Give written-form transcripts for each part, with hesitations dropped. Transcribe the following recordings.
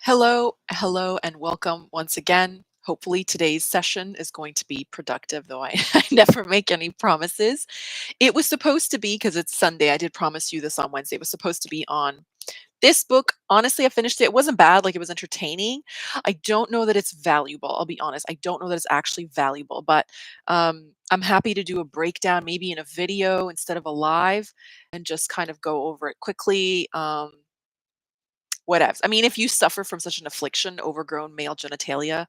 Hello, and welcome once again. Hopefully, today's session is going to be productive, though I, I never make any promises. It was supposed to be, because it's Sunday, I did promise you this on Wednesday. It was supposed to be on this book. Honestly, I finished it. It wasn't bad, like it was entertaining. I don't know that it's valuable. I'll be honest. I don't know that it's actually valuable, but I'm happy to do a breakdown, maybe in a video instead of a live, and just kind of go over it quickly. Whatevs. I mean, if you suffer from such an affliction, overgrown male genitalia,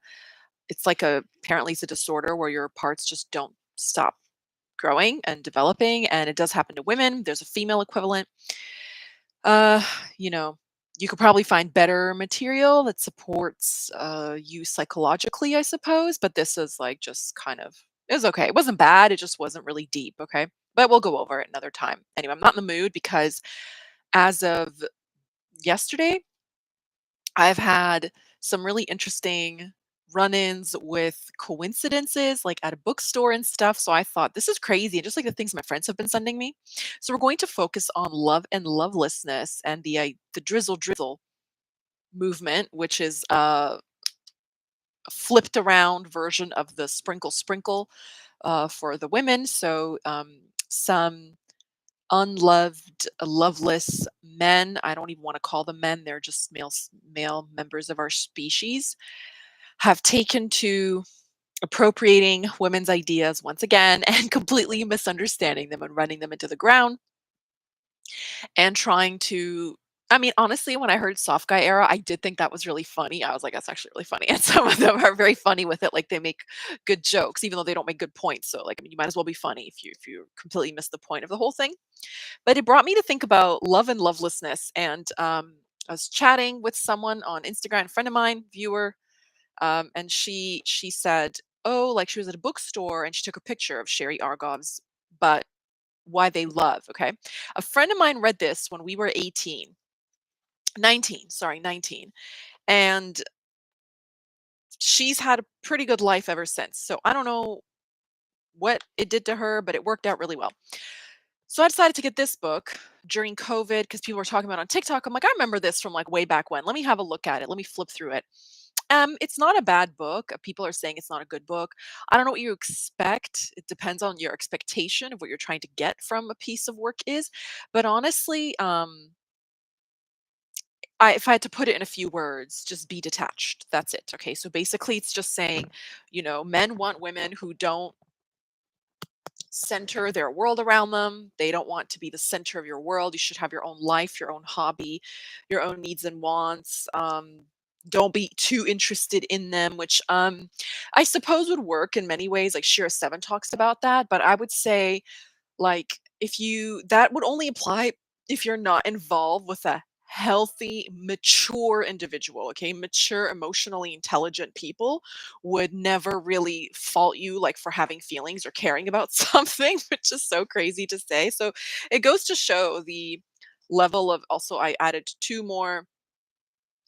it's like apparently it's a disorder where your parts just don't stop growing and developing, and it does happen to women. There's a female equivalent. Uh, you know, you could probably find better material that supports you psychologically, I suppose, but this is like just kind of it was okay. It wasn't bad, it just wasn't really deep, okay? But we'll go over it another time. Anyway, I'm not in the mood because as of yesterday, I've had some really interesting run-ins with coincidences, like at a bookstore and stuff. So I thought this is crazy, just like the things my friends have been sending me. So we're going to focus on love and lovelessness and the drizzle drizzle movement, which is a flipped around version of the sprinkle sprinkle for the women. So some unloved, loveless men. I don't even want to call them men. They're just male members of our species have taken to appropriating women's ideas once again and completely misunderstanding them and running them into the ground and trying to I mean, honestly, when I heard soft guy era, I did think that was really funny. I was like, that's actually really funny. And some of them are very funny with it. Like they make good jokes, even though they don't make good points. So like, I mean, you might as well be funny if you completely miss the point of the whole thing. But it brought me to think about love and lovelessness. And I was chatting with someone on Instagram, a friend of mine, viewer, and she said, "Oh, like she was at a bookstore and she took a picture of Sherry Argov's, but why they love." Okay, a friend of mine read this when we were 18, 19, sorry, 19, and she's had a pretty good life ever since. So I don't know what it did to her, but it worked out really well. So I decided to get this book during COVID because people were talking about it on TikTok. I'm like, I remember this from like way back when. Let me have a look at it. Let me flip through it. It's not a bad book. People are saying it's not a good book. I don't know what you expect. It depends on your expectation of what you're trying to get from a piece of work is. But honestly, if I had to put it in a few words, just be detached. That's it. Okay. So basically, it's just saying, men want women who don't center their world around them. They don't want to be the center of your world. You should have your own life, your own hobby, your own needs and wants. Don't be too interested in them, which I suppose would work in many ways. Like Shira Seven talks about that, but I would say like if you that would only apply if you're not involved with a healthy, mature individual, okay? Mature, emotionally intelligent people would never really fault you like for having feelings or caring about something, which is so crazy to say. So it goes to show the level of also I added two more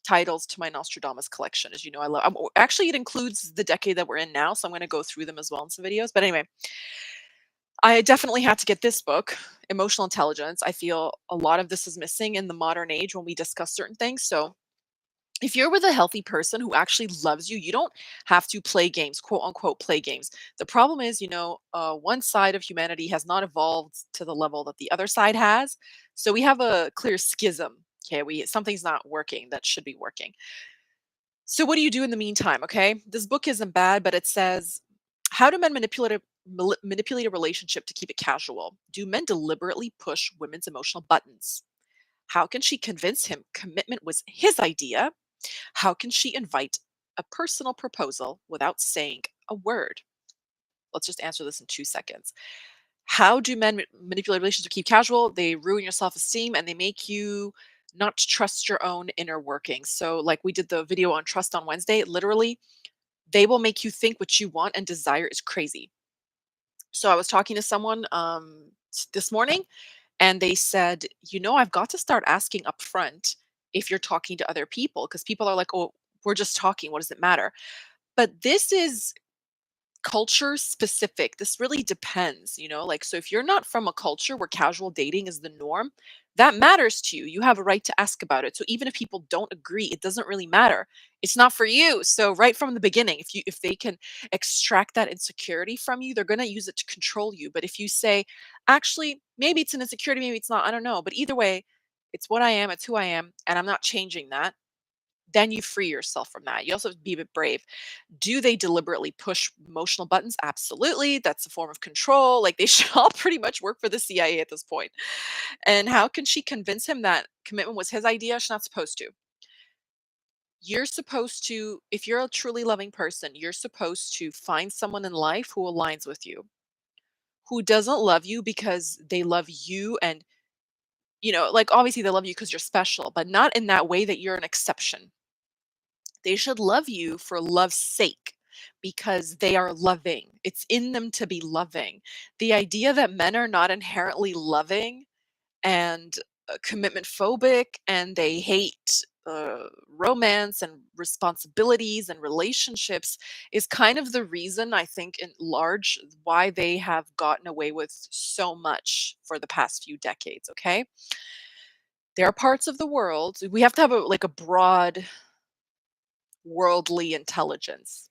titles to my Nostradamus collection. As you know, I love actually it includes the decade that we're in now, so I'm going to go through them as well in some videos. But anyway, I definitely had to get this book, Emotional Intelligence. I feel a lot of this is missing in the modern age when we discuss certain things. So, if you're with a healthy person who actually loves you, you don't have to play games, quote unquote, play games. The problem is, one side of humanity has not evolved to the level that the other side has. So we have a clear schism. Okay, we something's not working that should be working. So what do you do in the meantime? Okay, this book isn't bad, but it says, how do men manipulate a relationship to keep it casual? Do men deliberately push women's emotional buttons? How can she convince him commitment was his idea? How can she invite a personal proposal without saying a word? Let's just answer this in 2 seconds. How do men manipulate relationships to keep casual? They ruin your self esteem and they make you not trust your own inner workings. So, like we did the video on trust on Wednesday, literally, they will make you think what you want and desire is crazy. So, I was talking to someone this morning and they said, I've got to start asking up front if you're talking to other people because people are like, oh, we're just talking. What does it matter? But this is culture specific. This really depends, like, so if you're not from a culture where casual dating is the norm, that matters to you. You have a right to ask about it. So even if people don't agree, it doesn't really matter. It's not for you. So right from the beginning, if they can extract that insecurity from you, they're going to use it to control you. But if you say, actually, maybe it's an insecurity, maybe it's not, I don't know, but either way, it's what I am, it's who I am, and I'm not changing that. Then you free yourself from that. You also have to be a bit brave. Do they deliberately push emotional buttons? Absolutely. That's a form of control. Like they should all pretty much work for the CIA at this point. And how can she convince him that commitment was his idea? She's not supposed to. You're supposed to, if you're a truly loving person, you're supposed to find someone in life who aligns with you, who doesn't love you because they love you and, like obviously they love you because you're special, but not in that way that you're an exception. They should love you for love's sake because they are loving. It's in them to be loving. The idea that men are not inherently loving and commitment phobic and they hate romance and responsibilities and relationships is kind of the reason I think in large why they have gotten away with so much for the past few decades. Okay, there are parts of the world we have to have like a broad worldly intelligence.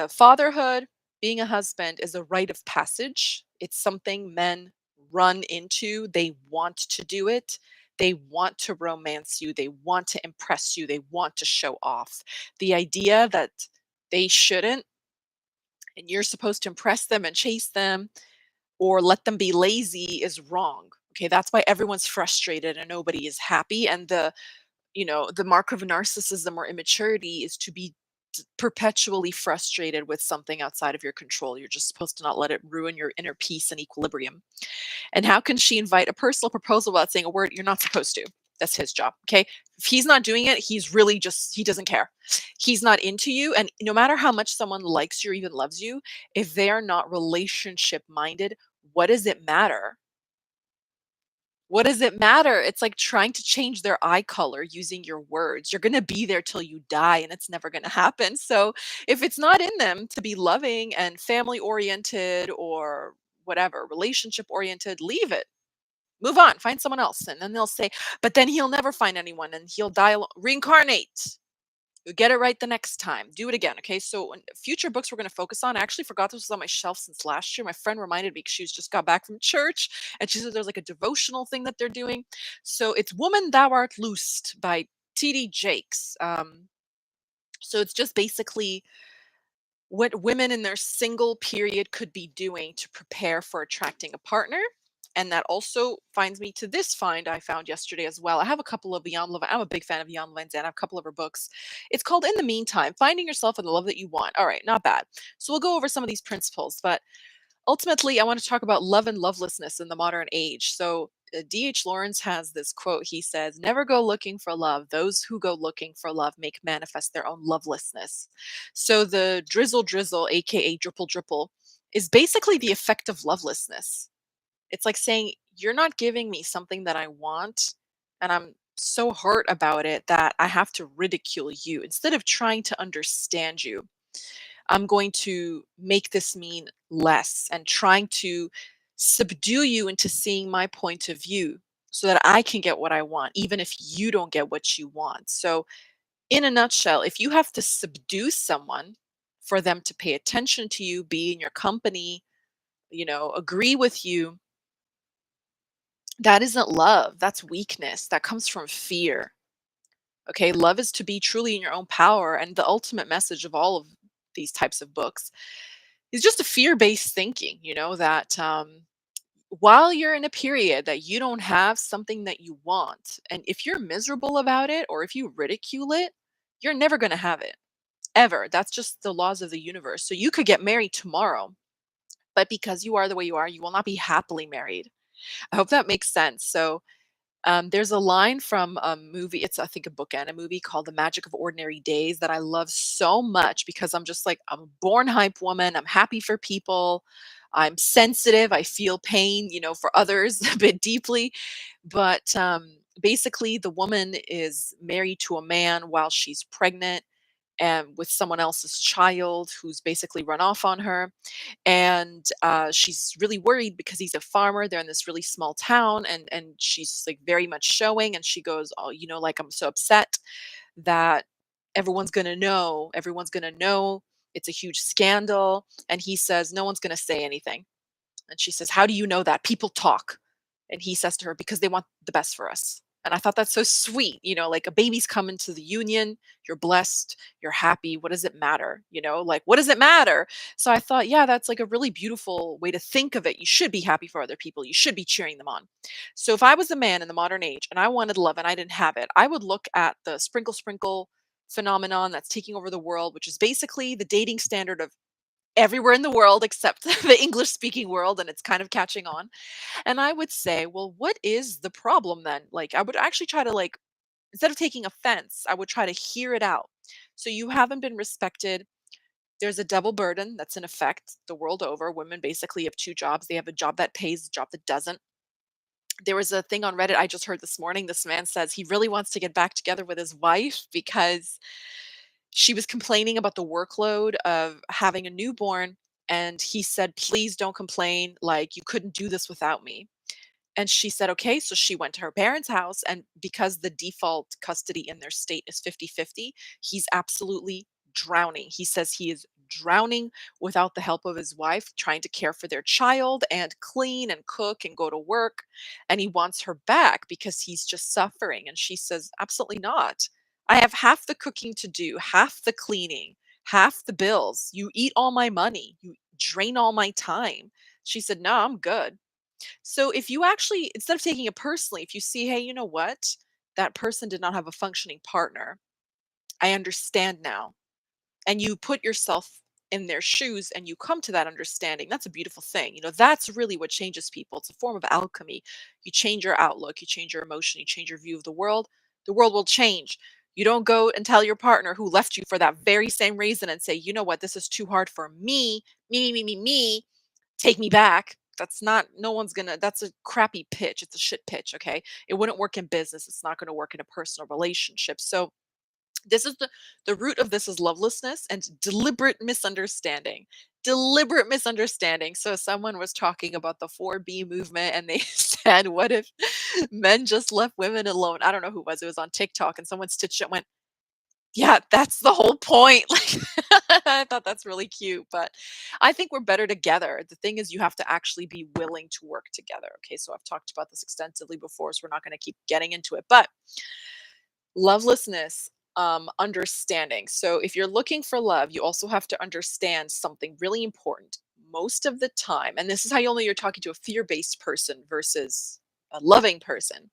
Fatherhood, being a husband, is a rite of passage. It's something men run into. They want to do it. They want to romance you. They want to impress you. They want to show off. The idea that they shouldn't and you're supposed to impress them and chase them or let them be lazy is wrong. Okay, that's why everyone's frustrated and nobody is happy. And the mark of narcissism or immaturity is to be perpetually frustrated with something outside of your control. You're just supposed to not let it ruin your inner peace and equilibrium. And how can she invite a personal proposal without saying a word? You're not supposed to. That's his job. Okay. If he's not doing it, he's really just, he doesn't care. He's not into you. And no matter how much someone likes you or even loves you, if they are not relationship minded, what does it matter? What does it matter? It's like trying to change their eye color using your words. You're going to be there till you die and it's never going to happen. So, if it's not in them to be loving and family oriented or whatever, relationship oriented, leave it. Move on, find someone else. And then they'll say, but then he'll never find anyone and he'll die alone. Reincarnate. You get it right the next time. Do it again. Okay. So, future books we're going to focus on, I actually forgot this was on my shelf since last year. My friend reminded me because she's just got back from church and she said there's like a devotional thing that they're doing. So, it's Woman Thou Art Loosed by T.D. Jakes. So, it's just basically what women in their single period could be doing to prepare for attracting a partner. And that also finds me to this find I found yesterday as well. I have a couple of Beyond Love. I'm a big fan of Beyond Love, and I have a couple of her books. It's called In the Meantime, Finding Yourself in the Love That You Want. All right, not bad. So we'll go over some of these principles, but ultimately, I want to talk about love and lovelessness in the modern age. So, D.H. Lawrence has this quote. He says, never go looking for love. Those who go looking for love make manifest their own lovelessness. So, the drizzle drizzle, aka dripple dripple, is basically the effect of lovelessness. It's like saying, you're not giving me something that I want, and I'm so hurt about it that I have to ridicule you instead of trying to understand you. I'm going to make this mean less and trying to subdue you into seeing my point of view so that I can get what I want, even if you don't get what you want. So, in a nutshell, if you have to subdue someone for them to pay attention to you, be in your company, agree with you, that isn't love. That's weakness. That comes from fear. Okay. Love is to be truly in your own power. And the ultimate message of all of these types of books is just a fear-based thinking, that while you're in a period that you don't have something that you want, and if you're miserable about it or if you ridicule it, you're never going to have it ever. That's just the laws of the universe. So you could get married tomorrow, but because you are the way you are, you will not be happily married. I hope that makes sense. So there's a line from a movie, it's I think a book and a movie called The Magic of Ordinary Days that I love so much because I'm just like, I'm a born hype woman. I'm happy for people. I'm sensitive. I feel pain, for others a bit deeply. But basically, the woman is married to a man while she's pregnant and with someone else's child who's basically run off on her. And she's really worried because he's a farmer. They're in this really small town, and she's like very much showing. And she goes, "Oh, like I'm so upset that everyone's gonna know. It's a huge scandal." And he says, "No one's gonna say anything." And she says, "How do you know that? People talk." And he says to her, "Because they want the best for us." And I thought that's so sweet. Like a baby's coming to the union, you're blessed, you're happy. What does it matter? Like, what does it matter? So I thought, yeah, that's like a really beautiful way to think of it. You should be happy for other people, you should be cheering them on. So if I was a man in the modern age and I wanted love and I didn't have it, I would look at the sprinkle sprinkle phenomenon that's taking over the world, which is basically the dating standard of everywhere in the world except the English speaking world, and it's kind of catching on. And I would say, well, what is the problem then? Like, I would actually try to, like, instead of taking offense, I would try to hear it out. So you haven't been respected. There's a double burden that's in effect the world over. Women basically have two jobs. They have a job that pays, a job that doesn't. There was a thing on Reddit I just heard this morning. This man says he really wants to get back together with his wife because she was complaining about the workload of having a newborn. And he said, "Please don't complain. Like, you couldn't do this without me." And she said, "Okay." So she went to her parents' house. And because the default custody in their state is 50-50, he's absolutely drowning. He says he is drowning without the help of his wife, trying to care for their child and clean and cook and go to work. And he wants her back because he's just suffering. And she says, "Absolutely not. I have half the cooking to do, half the cleaning, half the bills. You eat all my money, you drain all my time." She said, "No, I'm good." So if you actually, instead of taking it personally, if you see, hey, you know what? That person did not have a functioning partner. I understand now. And you put yourself in their shoes and you come to that understanding. That's a beautiful thing. That's really what changes people. It's a form of alchemy. You change your outlook, you change your emotion, you change your view of the world will change. You don't go and tell your partner who left you for that very same reason and say, "You know what, this is too hard for me, take me back." That's not, no one's gonna, that's a crappy pitch. It's a shit pitch. Okay. It wouldn't work in business. It's not going to work in a personal relationship. So this is the root of this is lovelessness and deliberate misunderstanding. Deliberate misunderstanding. So someone was talking about the 4B movement and they said, what if men just left women alone? I don't know who it was on TikTok, and someone stitched it, went, yeah, that's the whole point. Like, I thought that's really cute, but I think we're better together. The thing is, you have to actually be willing to work together. Okay, so I've talked about this extensively before, so we're not going to keep getting into it. But lovelessness, understanding. So if you're looking for love, you also have to understand something really important. Most of the time, and this is how you know you're talking to a fear-based person versus a loving person,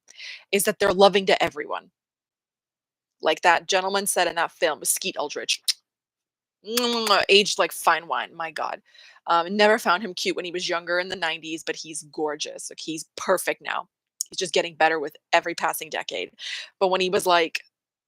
is that they're loving to everyone. Like that gentleman said in that film with Skeet Ulrich, aged like fine wine. My God. Never found him cute when he was younger in the 90s, but he's gorgeous. Like, he's perfect now. He's just getting better with every passing decade. But when he was like,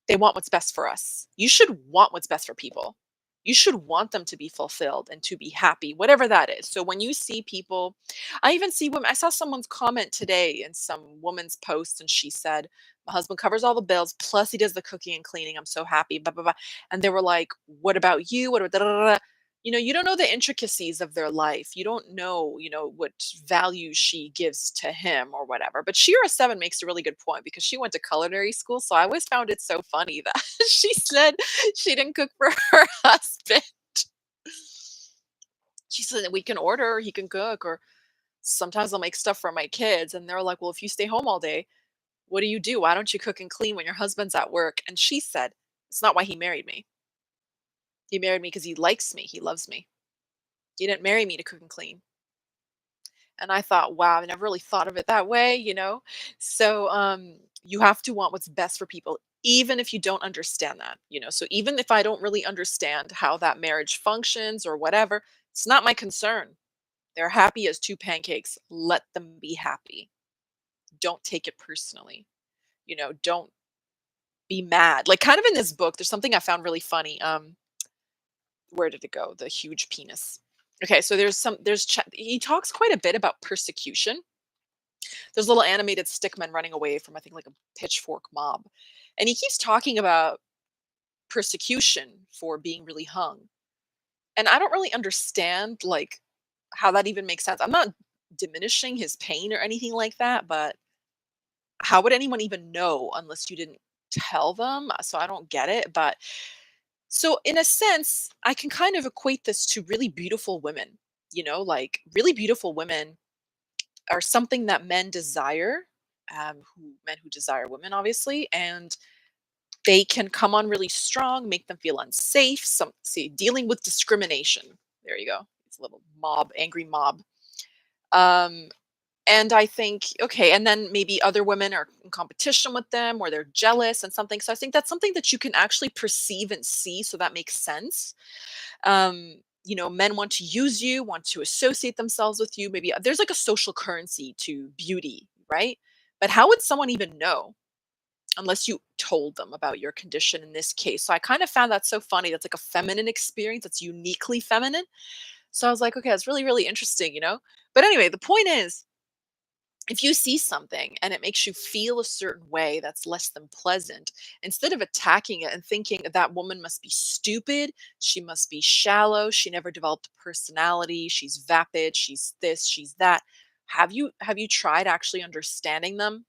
they want what's best for us. You should want what's best for people. You should want them to be fulfilled and to be happy, whatever that is. So when you see people, I even see women. I saw someone's comment today in some woman's post, and she said, "My husband covers all the bills, plus he does the cooking and cleaning. I'm so happy." Blah blah blah. And they were like, "What about you? What about da, da, da, da?" You don't know the intricacies of their life. You don't know, what value she gives to him or whatever. But Shira Seven makes a really good point because she went to culinary school. So I always found it so funny that she said she didn't cook for her husband. She said that we can order, or he can cook, or sometimes I'll make stuff for my kids. And they're like, "Well, if you stay home all day, what do you do? Why don't you cook and clean when your husband's at work?" And she said, "It's not why he married me. He married me because he likes me. He loves me. He didn't marry me to cook and clean." And I thought, wow, I never really thought of it that way. So you have to want what's best for people, even if you don't understand that. So even if I don't really understand how that marriage functions or whatever, it's not my concern. They're happy as two pancakes. Let them be happy. Don't take it personally. Don't be mad. Like, kind of in this book, there's something I found really funny. Where did it go? The huge penis. Okay, so he talks quite a bit about persecution. There's little animated stickmen running away from, I think, like a pitchfork mob. And he keeps talking about persecution for being really hung. And I don't really understand, like, how that even makes sense. I'm not diminishing his pain or anything like that, but how would anyone even know unless you didn't tell them? So I don't get it. But so, in a sense, I can kind of equate this to really beautiful women. Like really beautiful women are something that men desire, men who desire women, obviously, and they can come on really strong, make them feel unsafe. Some see dealing with discrimination. There you go. It's a little mob, angry mob. Um, and I think, okay, and then maybe other women are in competition with them or they're jealous and something. So I think that's something that you can actually perceive and see. So that makes sense. Men want to use you, want to associate themselves with you. Maybe there's like a social currency to beauty, right? But how would someone even know unless you told them about your condition in this case? So I kind of found that so funny. That's like a feminine experience that's uniquely feminine. So I was like, okay, that's really, really interesting. But anyway, the point is, if you see something and it makes you feel a certain way that's less than pleasant, instead of attacking it and thinking that woman must be stupid, she must be shallow, she never developed a personality, she's vapid, she's this, she's that. Have you tried actually understanding them?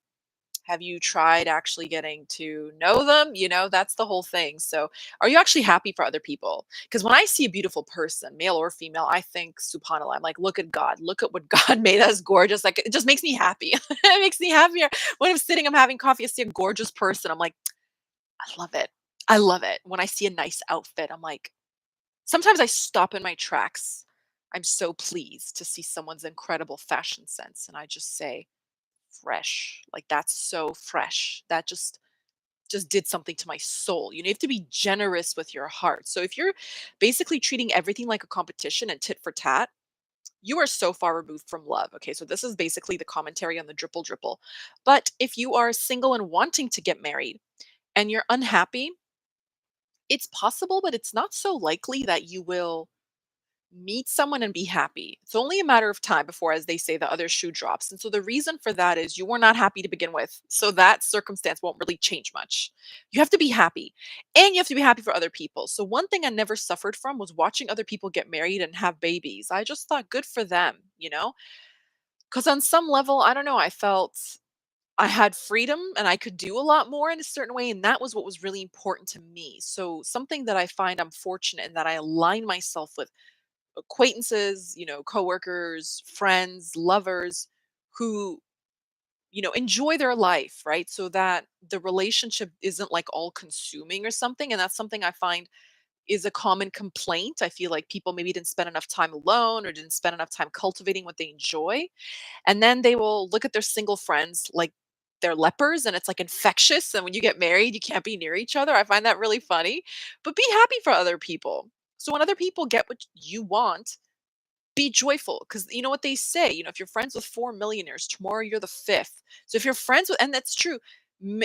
Have you tried actually getting to know them? That's the whole thing. So, are you actually happy for other people? Because when I see a beautiful person, male or female, I think, subhanAllah, I'm like, look at God. Look at what God made us gorgeous. Like, it just makes me happy. It makes me happier. When I'm sitting, I'm having coffee, I see a gorgeous person. I'm like, I love it. I love it. When I see a nice outfit, I'm like, sometimes I stop in my tracks. I'm so pleased to see someone's incredible fashion sense. And I just say, fresh. Like that's so fresh. That just did something to my soul. You have to be generous with your heart. So if you're basically treating everything like a competition and tit for tat, you are so far removed from love. Okay, so this is basically the commentary on the dripple. But if you are single and wanting to get married and you're unhappy, it's possible, but it's not so likely that you will meet someone and be happy. It's only a matter of time before, as they say, the other shoe drops. And so the reason for that is you were not happy to begin with. So that circumstance won't really change much. You have to be happy and you have to be happy for other people. So one thing I never suffered from was watching other people get married and have babies. I just thought good for them. Because on some level, I don't know, I felt I had freedom and I could do a lot more in a certain way. And that was what was really important to me. So something that I find I'm fortunate in that I align myself with acquaintances, coworkers, friends, lovers who, enjoy their life, right? So that the relationship isn't like all consuming or something. And that's something I find is a common complaint. I feel like people maybe didn't spend enough time alone or didn't spend enough time cultivating what they enjoy. And then they will look at their single friends like they're lepers and it's like infectious. And when you get married, you can't be near each other. I find that really funny. But be happy for other people. So when other people get what you want, be joyful because you know what they say, if you're friends with four millionaires, tomorrow you're the fifth. So if you're friends with, and that's true,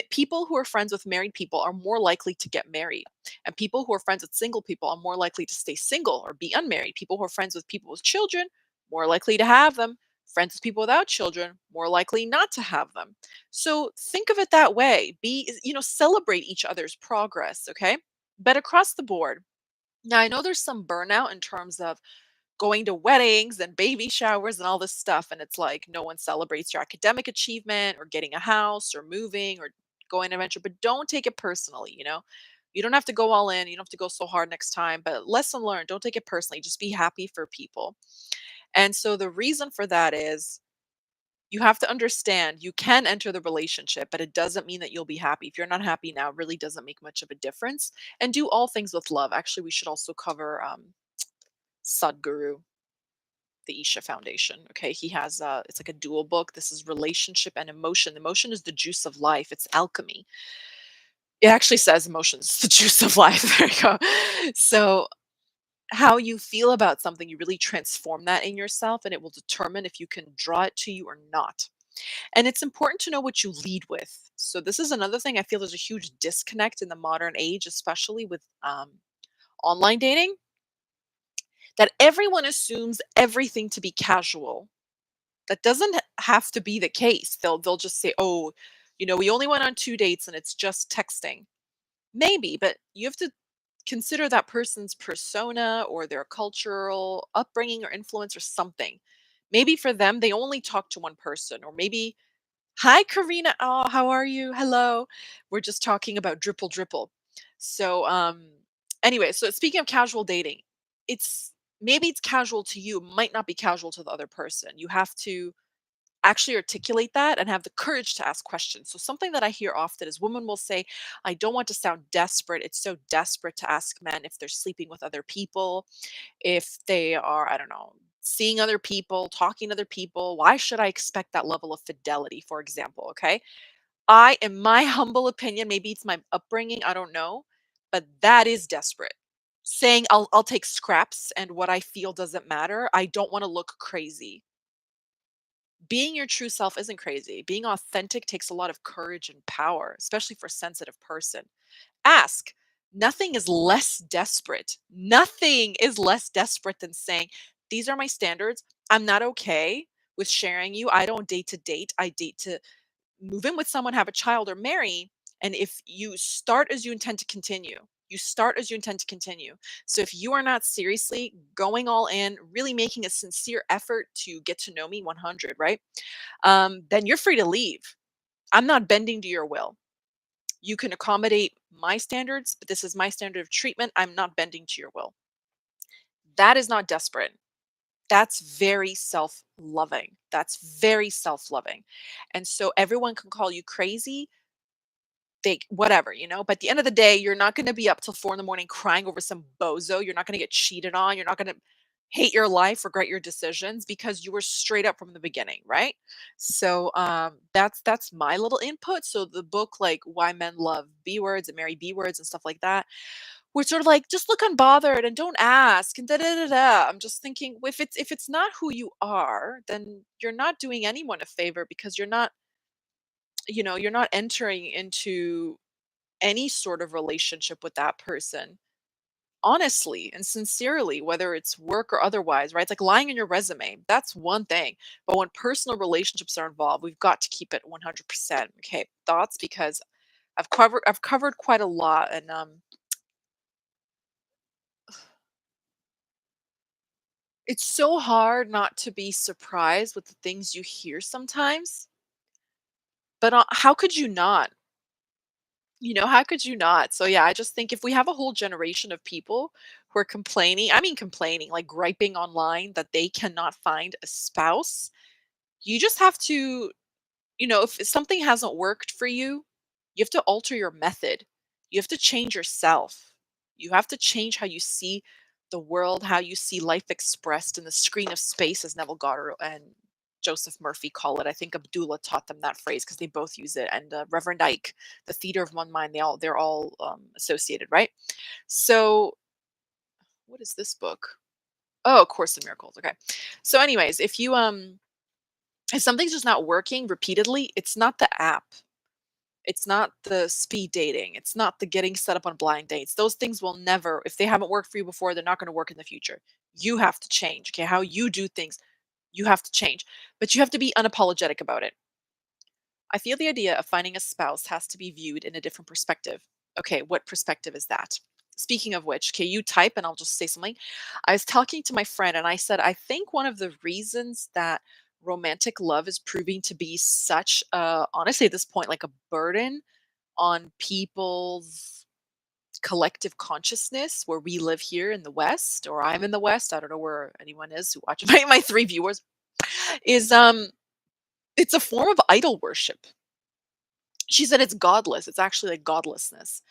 people who are friends with married people are more likely to get married, and people who are friends with single people are more likely to stay single or be unmarried. People who are friends with people with children, more likely to have them. Friends with people without children, more likely not to have them. So think of it that way. Celebrate each other's progress, okay? But across the board, now I know there's some burnout in terms of going to weddings and baby showers and all this stuff. And it's like no one celebrates your academic achievement or getting a house or moving or going on an adventure, but don't take it personally. You don't have to go all in. You don't have to go so hard next time, but lesson learned, don't take it personally. Just be happy for people. And so the reason for that is you have to understand you can enter the relationship, but it doesn't mean that you'll be happy. If you're not happy now, it really doesn't make much of a difference. And do all things with love. Actually, we should also cover Sadhguru, the Isha Foundation. Okay, he has it's like a dual book. This is relationship and emotion. Emotion is the juice of life. It's alchemy. It actually says emotion is the juice of life. There you go. So how you feel about something, you really transform that in yourself, and it will determine if you can draw it to you or not. And it's important to know what you lead with. So this is another thing I feel there's a huge disconnect in the modern age, especially with online dating, that everyone assumes everything to be casual. That doesn't have to be the case. They'll just say, "Oh, we only went on 2 dates and it's just texting." Maybe, but you have to consider that person's persona or their cultural upbringing or influence or something. Maybe for them, they only talk to one person, or maybe, hi, Karina. Oh, how are you? Hello. We're just talking about Dripple. So, anyway, so speaking of casual dating, it's maybe it's casual to you, might not be casual to the other person. You have to actually articulate that and have the courage to ask questions. So something that I hear often is women will say, I don't want to sound desperate. It's so desperate to ask men if they're sleeping with other people, if they are, I don't know, seeing other people, talking to other people. Why should I expect that level of fidelity, for example? Okay. In my humble opinion, maybe it's my upbringing, I don't know, but that is desperate. Saying I'll take scraps and what I feel doesn't matter. I don't want to look crazy. Being your true self isn't crazy. Being authentic takes a lot of courage and power, especially for a sensitive person. Ask. Nothing is less desperate. Nothing is less desperate than saying, these are my standards. I'm not okay with sharing you. I don't date to date. I date to move in with someone, have a child, or marry. And if you start as you intend to continue, you start as you intend to continue. So if you are not seriously going all in, really making a sincere effort to get to know me 100, right? Then you're free to leave. I'm not bending to your will. You can accommodate my standards, but this is my standard of treatment. I'm not bending to your will. That is not desperate. That's very self-loving. That's very self-loving. And so everyone can call you crazy, they whatever, but at the end of the day, you're not going to be up till 4 in the morning crying over some bozo. You're not going to get cheated on. You're not going to hate your life, regret your decisions because you were straight up from the beginning, right? So that's my little input. So the book, like Why Men Love B Words and Marry B Words and stuff like that, we're sort of like, just look unbothered and don't ask and da da da da. I'm just thinking, if it's not who you are, then you're not doing anyone a favor, because you're not entering into any sort of relationship with that person honestly and sincerely, whether it's work or otherwise, right? It's like lying in your resume. That's one thing. But when personal relationships are involved, we've got to keep it 100%. Okay. Thoughts? Because I've covered quite a lot, and it's so hard not to be surprised with the things you hear sometimes. But how could you not? How could you not? So yeah, I just think if we have a whole generation of people who are complaining, I mean complaining, like griping online that they cannot find a spouse, you just have to, if something hasn't worked for you, you have to alter your method. You have to change yourself. You have to change how you see the world, how you see life expressed in the screen of space, as Neville Goddard and Joseph Murphy call it. I think Abdullah taught them that phrase because they both use it. And Reverend Ike, the theater of one mind, they're all associated, right? So, what is this book? Oh, Course in Miracles. Okay. So, anyways, if something's just not working repeatedly, it's not the app. It's not the speed dating. It's not the getting set up on blind dates. Those things will never, if they haven't worked for you before, they're not going to work in the future. You have to change. Okay. How you do things, you have to change, but you have to be unapologetic about it. I feel the idea of finding a spouse has to be viewed in a different perspective. Okay. What perspective is that? Speaking of which, okay, you type and I'll just say something. I was talking to my friend and I said, I think one of the reasons that romantic love is proving to be such honestly at this point, like a burden on people's collective consciousness where we live here in the West, or I'm in the West, I don't know where anyone is who watches my three viewers, is it's a form of idol worship. She said it's godless. It's actually like godlessness.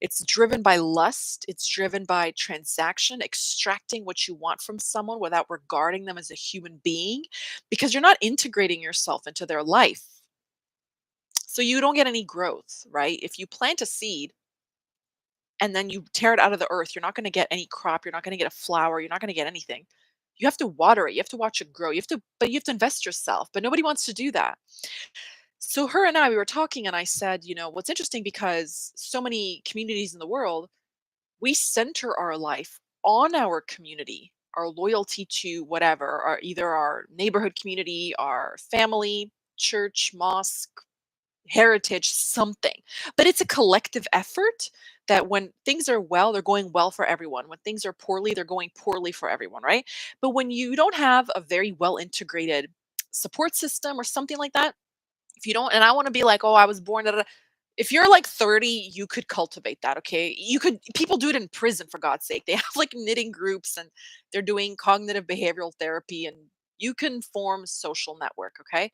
It's driven by lust, it's driven by transaction, extracting what you want from someone without regarding them as a human being, because you're not integrating yourself into their life. So you don't get any growth, right? If you plant a seed and then you tear it out of the earth, you're not going to get any crop, you're not going to get a flower, you're not going to get anything. You have to water it, you have to watch it grow. But you have to invest yourself, but nobody wants to do that. So her and I, we were talking and I said, what's interesting, because so many communities in the world, we center our life on our community, our loyalty to whatever, our either our neighborhood community, our family, church, mosque, heritage, something. But it's a collective effort that when things are well, they're going well for everyone. When things are poorly, they're going poorly for everyone, right? But when you don't have a very well integrated support system or something like that, if you don't, and I want to be like, oh, I was born, da, da, da," if you're like 30, you could cultivate that, okay? You could, people do it in prison for God's sake. They have like knitting groups and they're doing cognitive behavioral therapy and you can form social network, okay?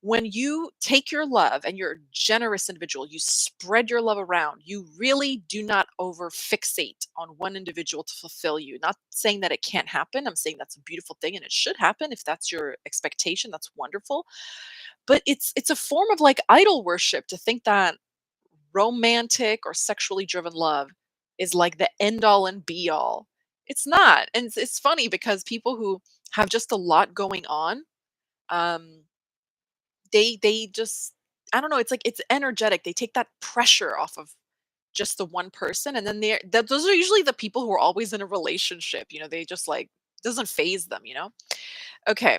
When you take your love and you're a generous individual, you spread your love around, you really do not over fixate on one individual to fulfill you. Not saying that it can't happen. I'm saying that's a beautiful thing and it should happen if that's your expectation. That's wonderful. But it's a form of like idol worship to think that romantic or sexually driven love is like the end all and be all. It's not. And it's funny because people who have just a lot going on, um, they just, I don't know, it's like it's energetic. They take that pressure off of just the one person, and then those are usually the people who are always in a relationship. They just like doesn't phase them. Okay,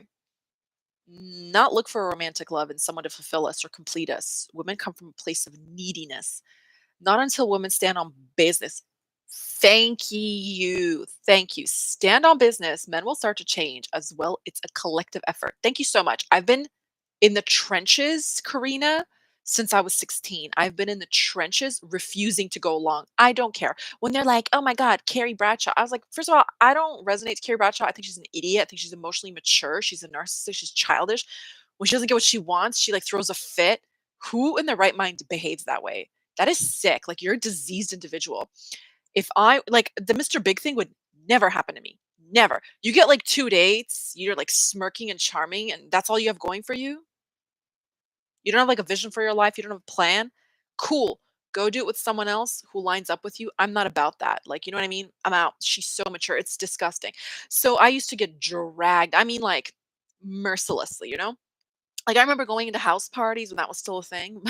not look for a romantic love and someone to fulfill us or complete us. Women come from a place of neediness. Not until women stand on business. Thank you. Thank you. Stand on business. Men will start to change as well. It's a collective effort. Thank you so much. I've been in the trenches, Karina, since I was 16. I've been in the trenches refusing to go along. I don't care. When they're like, oh my God, Carrie Bradshaw. I was like, first of all, I don't resonate to Carrie Bradshaw. I think she's an idiot. I think she's emotionally mature. She's a narcissist. She's childish. When she doesn't get what she wants, she like throws a fit. Who in their right mind behaves that way? That is sick. Like you're a diseased individual. If I like the Mr. Big thing would never happen to me. Never. You get like 2 dates, you're like smirking and charming and that's all you have going for you? You don't have like a vision for your life, you don't have a plan? Cool. Go do it with someone else who lines up with you. I'm not about that. Like, you know what I mean? I'm out. She's so mature. It's disgusting. So I used to get dragged. I mean like mercilessly. Like, I remember going into house parties when that was still a thing,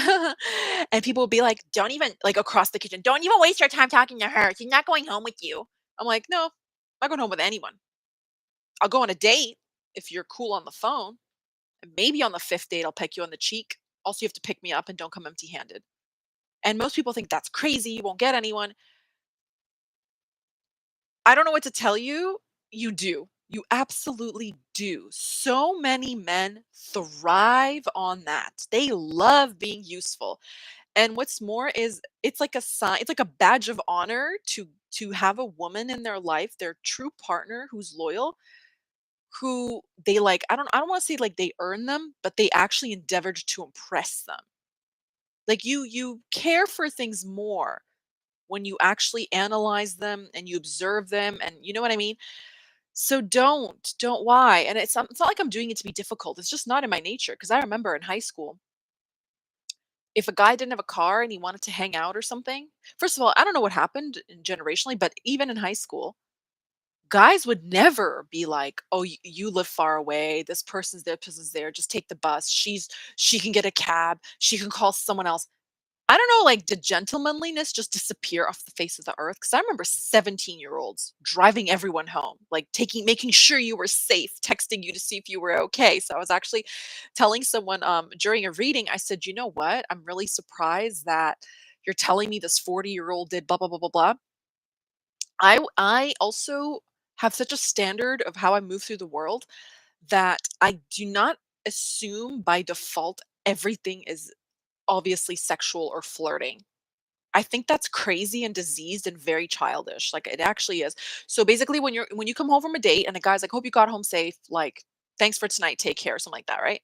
and people would be like, "Don't even," like, across the kitchen, "Don't even waste your time talking to her. She's not going home with you." I'm like, "No, I'm not going home with anyone. I'll go on a date if you're cool on the phone, and maybe on the 5th date, I'll peck you on the cheek. Also, you have to pick me up and don't come empty-handed." And most people think that's crazy, you won't get anyone. I don't know what to tell you. You do. You absolutely do. So many men thrive on that. They love being useful. And what's more is it's like a sign, it's like a badge of honor to have a woman in their life, their true partner who's loyal, who they like, I don't want to say like they earn them, but they actually endeavored to impress them. Like you care for things more when you actually analyze them and you observe them and you know what I mean? So don't why? And it's not like I'm doing it to be difficult. It's just not in my nature. Because I remember in high school, if a guy didn't have a car and he wanted to hang out or something, first of all, I don't know what happened generationally, but even in high school, guys would never be like, "Oh, you live far away. This person's there. Just take the bus. She can get a cab. She can call someone else." I don't know, like, did gentlemanliness just disappear off the face of the earth? Because I remember 17-year-olds driving everyone home, like, making sure you were safe, texting you to see if you were okay. So I was actually telling someone, during a reading, I said, "You know what? I'm really surprised that you're telling me this 40-year-old did blah, blah, blah, blah, blah." I also have such a standard of how I move through the world that I do not assume by default everything is obviously sexual or flirting. I think that's crazy and diseased and very childish. Like it actually is. So basically when you come home from a date and the guy's like, "Hope you got home safe," like, "Thanks for tonight, take care," something like that, right?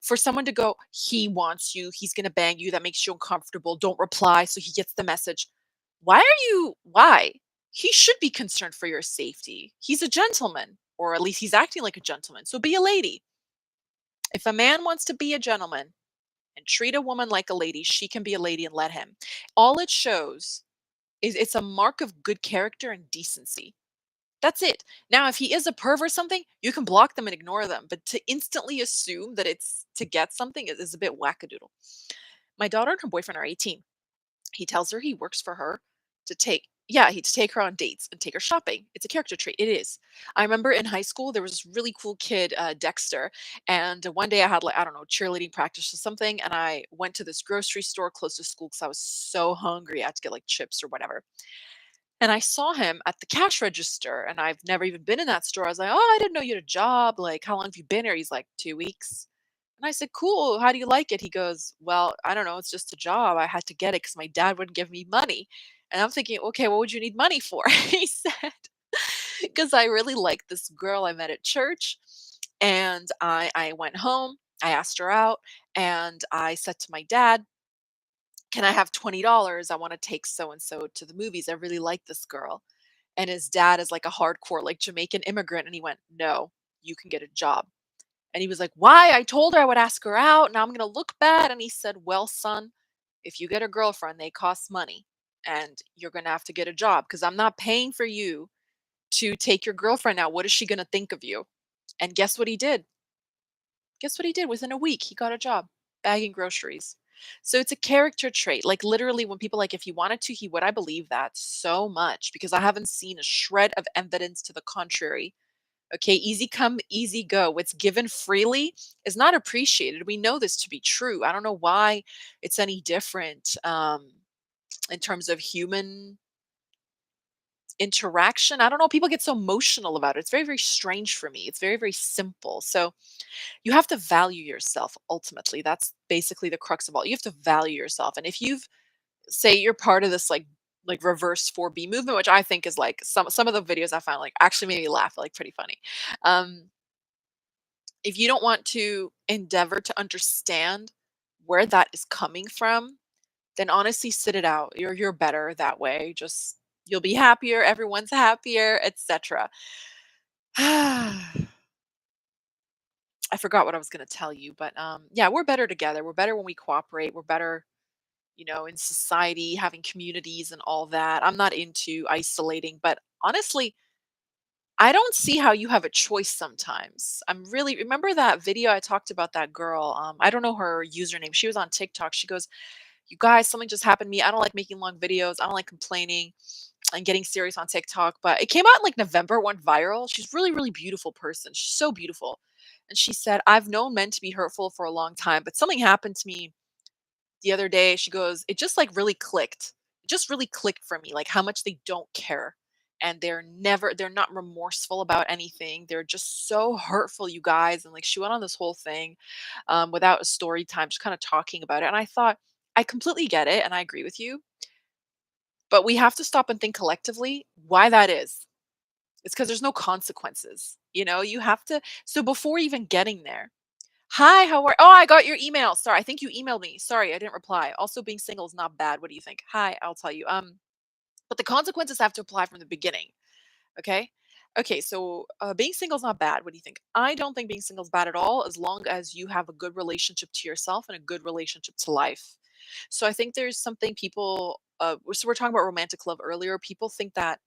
For someone to go, "He wants you, he's gonna bang you, that makes you uncomfortable, don't reply so he gets the message." Why? He should be concerned for your safety. He's a gentleman, or at least he's acting like a gentleman. So be a lady. If a man wants to be a gentleman, and treat a woman like a lady, she can be a lady and let him. All it shows is it's a mark of good character and decency. That's it. Now, if he is a perv or something, you can block them and ignore them. But to instantly assume that it's to get something is a bit wackadoodle. My daughter and her boyfriend are 18. He tells her he works for her to take Yeah, he'd take her on dates and take her shopping. It's a character trait. It is. I remember in high school there was this really cool kid, Dexter, and one day I had like I don't know cheerleading practice or something, and I went to this grocery store close to school because I was so hungry. I had to get like chips or whatever, and I saw him at the cash register, and I've never even been in that store. I was like, "Oh, I didn't know you had a job. Like, how long have you been here?" He's like, 2 weeks. And I said, "Cool. How do you like it?" He goes, "Well, I don't know. It's just a job. I had to get it because my dad wouldn't give me money." And I'm thinking, "Okay, what would you need money for?" He said, "Because I really liked this girl I met at church, and I went home. I asked her out, and I said to my dad, 'Can I have $20? I want to take so and so to the movies. I really like this girl.'" And his dad is like a hardcore, like Jamaican immigrant, and he went, "No, you can get a job." And he was like, "Why? I told her I would ask her out. Now I'm going to look bad." And he said, "Well, son, if you get a girlfriend, they cost money and you're going to have to get a job because I'm not paying for you to take your girlfriend out. What is she going to think of you?" And guess what he did? Guess what he did? Within a week, he got a job bagging groceries. So it's a character trait. Like literally, when people like, if he wanted to, he would. I believe that so much because I haven't seen a shred of evidence to the contrary. Okay, easy come, easy go. What's given freely is not appreciated. We know this to be true. I don't know why it's any different in terms of human interaction. I don't know. People get so emotional about it. It's very, very strange for me. It's very, very simple. So you have to value yourself ultimately. That's basically the crux of all. You have to value yourself. And if you've say you're part of this like reverse 4B movement, which I think is like some of the videos I found like actually made me laugh, like pretty funny. Um, if you don't want to endeavor to understand where that is coming from, then honestly sit it out. You're better that way. Just you'll be happier, everyone's happier, etc. I forgot what I was going to tell you, but yeah, we're better together. We're better when we cooperate. We're better, in society, having communities and all that. I'm not into isolating, but honestly, I don't see how you have a choice sometimes. I'm really remember that video I talked about that girl. I don't know her username. She was on TikTok. She goes, "You guys, something just happened to me. I don't like making long videos. I don't like complaining and getting serious on TikTok." But it came out in like November, went viral. She's really, really beautiful person. She's so beautiful. And she said, "I've known men to be hurtful for a long time, but something happened to me the other day." She goes, "It just like really clicked. It just really clicked for me, like how much they don't care. And they're not remorseful about anything. They're just so hurtful, you guys." And like she went on this whole thing without a story time, just kind of talking about it. And I thought, I completely get it and I agree with you. But we have to stop and think collectively why that is. It's because there's no consequences. You have to. So before even getting there, "Hi, how are Oh, I got your email. Sorry, I think you emailed me. Sorry, I didn't reply. Also, being single is not bad. What do you think?" "Hi, I'll tell you." But the consequences have to apply from the beginning, okay? Okay, so being single is not bad. What do you think? I don't think being single is bad at all as long as you have a good relationship to yourself and a good relationship to life. So I think there's something people so we're talking about romantic love earlier. People think that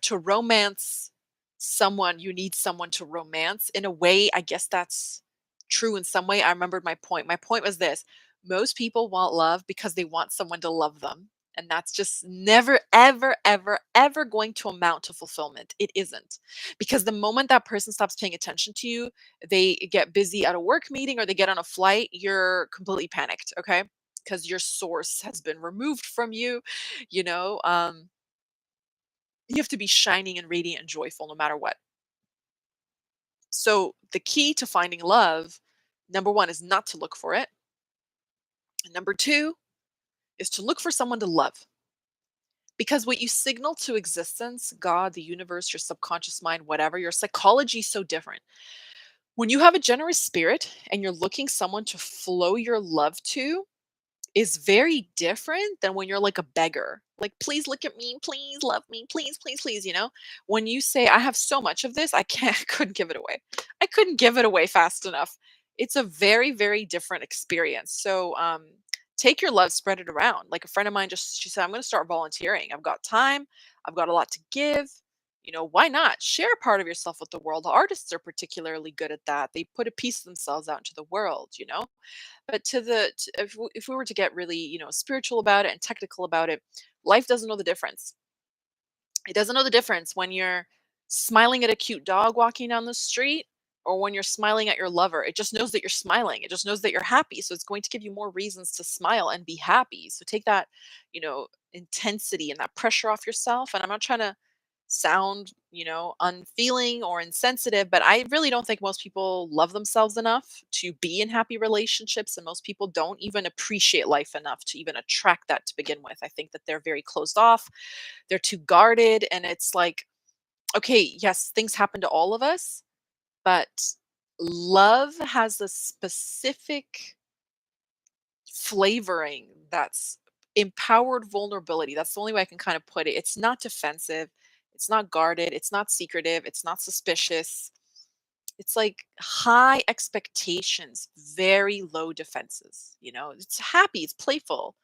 to romance someone, you need someone to romance. In a way, I guess that's true in some way. I remembered my point. My point was this: most people want love because they want someone to love them. And that's just never, ever, ever, ever going to amount to fulfillment. It isn't. Because the moment that person stops paying attention to you, they get busy at a work meeting or they get on a flight, you're completely panicked, okay? Because your source has been removed from you, you know. You have to be shining and radiant and joyful no matter what. So the key to finding love, number one, is not to look for it. And number two is to look for someone to love. Because what you signal to existence, God, the universe, your subconscious mind, whatever, your psychology is so different. When you have a generous spirit and you're looking someone to flow your love to, is very different than when you're like a beggar. Like, "Please look at me, please love me, please, please, please." When you say, "I have so much of this, I can't, I couldn't give it away. I couldn't give it away fast enough." It's a very, very different experience. So, take your love, spread it around. Like a friend of mine she said, "I'm going to start volunteering. I've got time. I've got a lot to give. Why not share a part of yourself with the world?" Artists are particularly good at that. They put a piece of themselves out into the world. But if we were to get really, spiritual about it and technical about it, Life doesn't know the difference. It doesn't know the difference when you're smiling at a cute dog walking down the street or when you're smiling at your lover. It just knows that you're smiling. It just knows that you're happy. So it's going to give you more reasons to smile and be happy. So take that, intensity and that pressure off yourself. And I'm not trying to sound, unfeeling or insensitive, but I really don't think most people love themselves enough to be in happy relationships. And most people don't even appreciate life enough to even attract that to begin with. I think that they're very closed off, they're too guarded, and it's like, okay, yes, things happen to all of us, but love has a specific flavoring that's empowered vulnerability. That's the only way I can kind of put it. It's not defensive, it's not guarded, it's not secretive, it's not suspicious. It's like high expectations, very low defenses. It's happy, it's playful.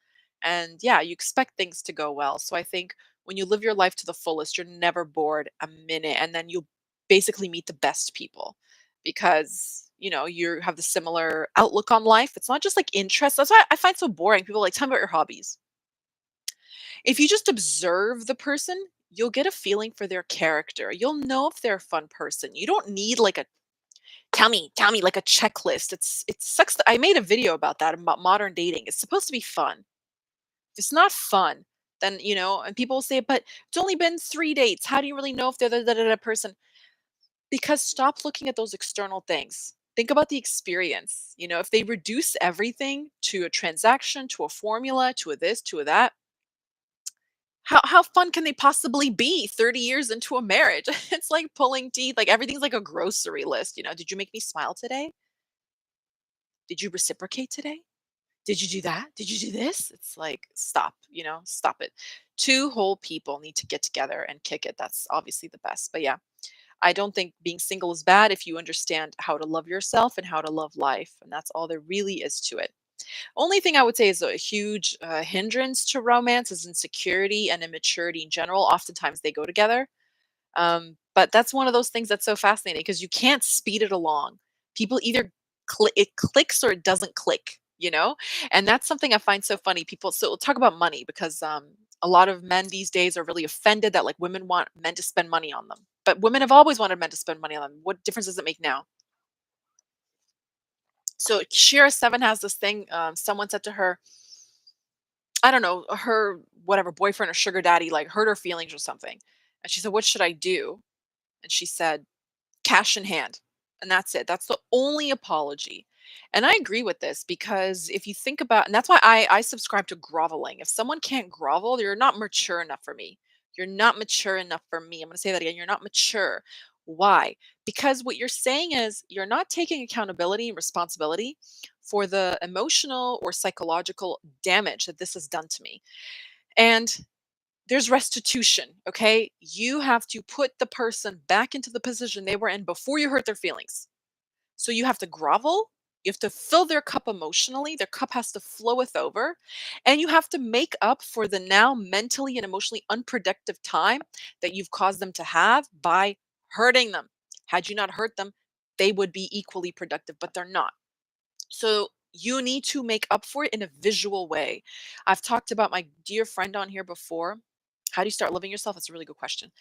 And yeah, you expect things to go well. So I think when you live your life to the fullest, you're never bored a minute. And then you basically meet the best people because, you have the similar outlook on life. It's not just like interest. That's why I find so boring. People are like, tell me about your hobbies. If you just observe the person, you'll get a feeling for their character. You'll know if they're a fun person. You don't need like a tell me, like a checklist. It sucks that I made a video about that, about modern dating. It's supposed to be fun. If it's not fun, then, and people will say, but it's only been 3 dates. How do you really know if they're the person? Because stop looking at those external things. Think about the experience. If they reduce everything to a transaction, to a formula, to a this, to a that, how fun can they possibly be 30 years into a marriage? It's like pulling teeth. Like everything's like a grocery list. Did you make me smile today? Did you reciprocate today? Did you do that? Did you do this? It's like, stop, stop it. Two whole people need to get together and kick it. That's obviously the best. But yeah, I don't think being single is bad if you understand how to love yourself and how to love life. And that's all there really is to it. Only thing I would say is a huge hindrance to romance is insecurity and immaturity in general. Oftentimes they go together. But that's one of those things that's so fascinating because you can't speed it along. People either it clicks or it doesn't click. And that's something I find so funny. People, so we'll talk about money because a lot of men these days are really offended that like women want men to spend money on them. But women have always wanted men to spend money on them. What difference does it make now? So Shira Seven has this thing. Someone said to her, I don't know, her whatever boyfriend or sugar daddy like hurt her feelings or something. And she said, "What should I do?" And she said, cash in hand. And that's it. That's the only apology. And I agree with this because if you think about, and that's why I subscribe to groveling. If someone can't grovel, you're not mature enough for me. You're not mature enough for me. I'm going to say that again. You're not mature. Why? Because what you're saying is you're not taking accountability and responsibility for the emotional or psychological damage that this has done to me. And there's restitution, okay? You have to put the person back into the position they were in before you hurt their feelings. So you have to grovel. You have to fill their cup emotionally. Their cup has to floweth over. And you have to make up for the now mentally and emotionally unproductive time that you've caused them to have by hurting them. Had you not hurt them, they would be equally productive, but they're not. So you need to make up for it in a visual way. I've talked about my dear friend on here before. How do you start loving yourself? That's a really good question.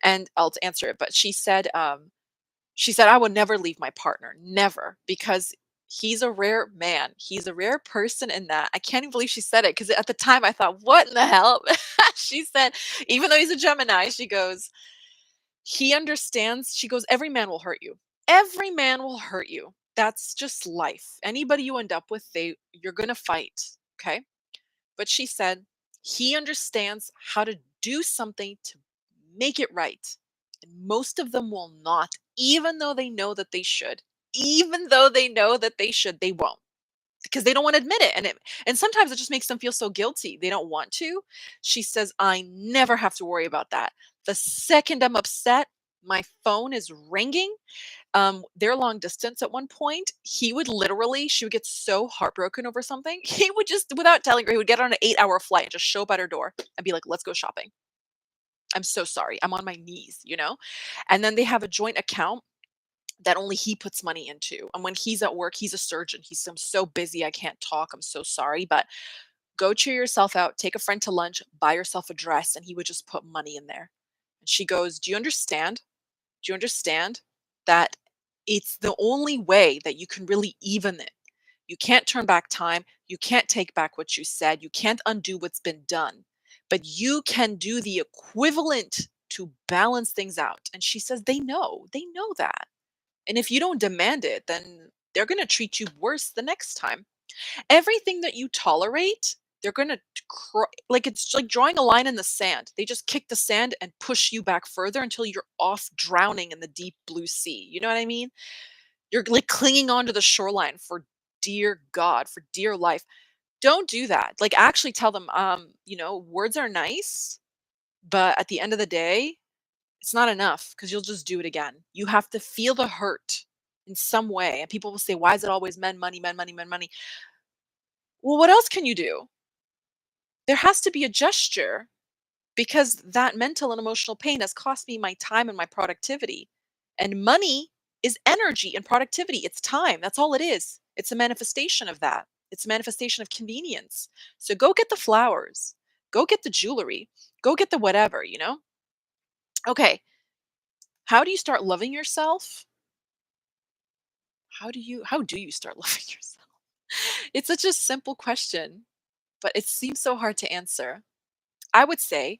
And I'll answer it. But she said, I would never leave my partner. Never. Because he's a rare man. He's a rare person in that. I can't even believe she said it. Because at the time I thought, what in the hell? She said, even though he's a Gemini, she goes, he understands. She goes, every man will hurt you. Every man will hurt you. That's just life. Anybody you end up with, you're gonna fight. Okay. But she said, he understands how to do something to make it right. And most of them will not, even though they know that they should. Even though they know that they should, they won't because they don't want to admit it. And sometimes it just makes them feel so guilty. They don't want to. She says, I never have to worry about that. The second I'm upset, my phone is ringing. They're long distance at one point. He would literally, she would get so heartbroken over something. He would just, without telling her, he would get on an 8-hour flight and just show up at her door and be like, let's go shopping. I'm so sorry. I'm on my knees. And then they have a joint account that only he puts money into. And when he's at work, he's a surgeon. I'm so busy. I can't talk. I'm so sorry. But Go cheer yourself out, take a friend to lunch, buy yourself a dress." And he would just put money in there. And she goes, "Do you understand? Do you understand that it's the only way that you can really even it? You can't turn back time. You can't take back what you said. You can't undo what's been done. But you can do the equivalent to balance things out." And she says, "They know. They know that. And if you don't demand it, then they're going to treat you worse the next time. Everything that you tolerate, they're going to like it's like drawing a line in the sand. They just kick the sand and push you back further until you're off drowning in the deep blue sea. You know what I mean? You're like clinging onto the shoreline for dear God, for dear life. Don't do that. Like actually tell them, words are nice, but at the end of the day, it's not enough because you'll just do it again. You have to feel the hurt in some way. And people will say, "Why is it always men, money, men, money, men, money?" Well, what else can you do? There has to be a gesture because that mental and emotional pain has cost me my time and my productivity. And money is energy and productivity. It's time. That's all it is. It's a manifestation of that. It's a manifestation of convenience. So go get the flowers. Go get the jewelry. Go get the whatever. Okay. How do you start loving yourself? How do you start loving yourself? It's such a simple question, but it seems so hard to answer. I would say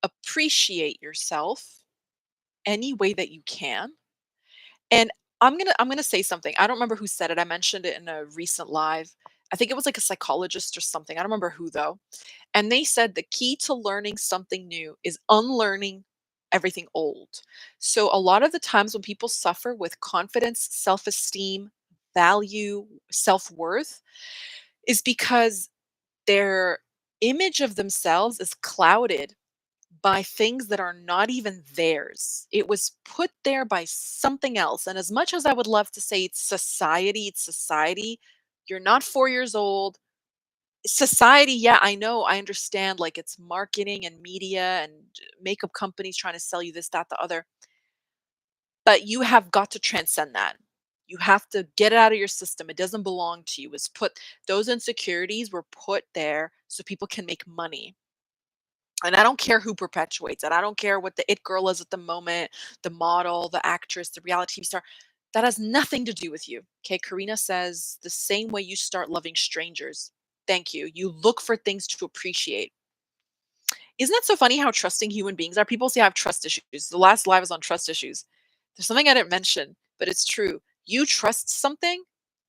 appreciate yourself any way that you can. And I'm going to say something. I don't remember who said it. I mentioned it in a recent live. I think it was like a psychologist or something. I don't remember who though. And they said the key to learning something new is unlearning everything old. So a lot of the times when people suffer with confidence, self-esteem, value, self-worth is because their image of themselves is clouded by things that are not even theirs. It was put there by something else. And as much as I would love to say it's society, you're not 4 years old. Society, yeah, I know, I understand. Like it's marketing and media and makeup companies trying to sell you this, that, the other. But you have got to transcend that. You have to get it out of your system. It doesn't belong to you. It's put those insecurities were put there so people can make money. And I don't care who perpetuates it. I don't care what the it girl is at the moment, the model, the actress, the reality TV star. That has nothing to do with you. Okay. Karina says the same way you start loving strangers. Thank you. You look for things to appreciate. Isn't that so funny how trusting human beings are? People say I have trust issues. The last live is on trust issues. There's something I didn't mention, but it's true. You trust something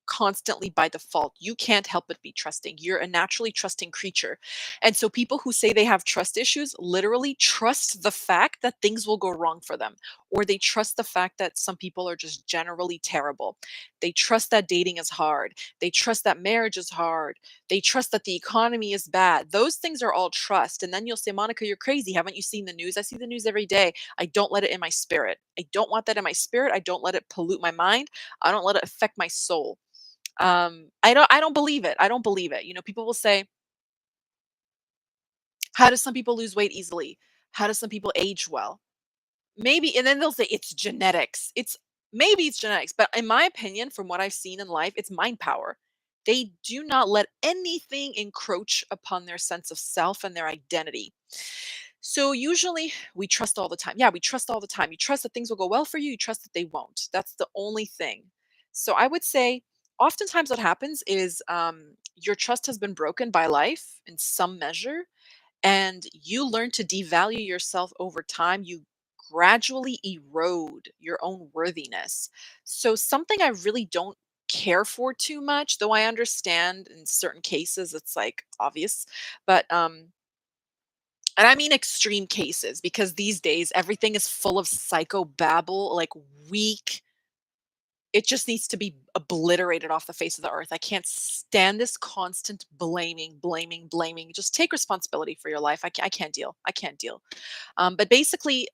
constantly by default. You can't help but be trusting. You're a naturally trusting creature. And so people who say they have trust issues literally trust the fact that things will go wrong for them, or they trust the fact that some people are just generally terrible. They trust that dating is hard. They trust that marriage is hard. They trust that the economy is bad. Those things are all trust. And then you'll say, "Monica, you're crazy. Haven't you seen the news?" I see the news every day. I don't let it in my spirit. I don't want that in my spirit. I don't let it pollute my mind. I don't let it affect my soul. I don't believe it. I don't believe it. People will say, "How do some people lose weight easily? How do some people age well?" Maybe, and then they'll say it's genetics. Maybe it's genetics, but in my opinion, from what I've seen in life, it's mind power. They do not let anything encroach upon their sense of self and their identity. So usually we trust all the time. Yeah, we trust all the time. You trust that things will go well for you, you trust that they won't. That's the only thing. So I would say oftentimes what happens is your trust has been broken by life in some measure, and you learn to devalue yourself over time. You gradually erode your own worthiness. So, something I really don't care for too much, though I understand in certain cases it's like obvious, but and I mean extreme cases because these days everything is full of psychobabble, like weak. It just needs to be obliterated off the face of the earth. I can't stand this constant blaming, blaming, blaming. Just take responsibility for your life. I can't deal. I can't deal. But basically,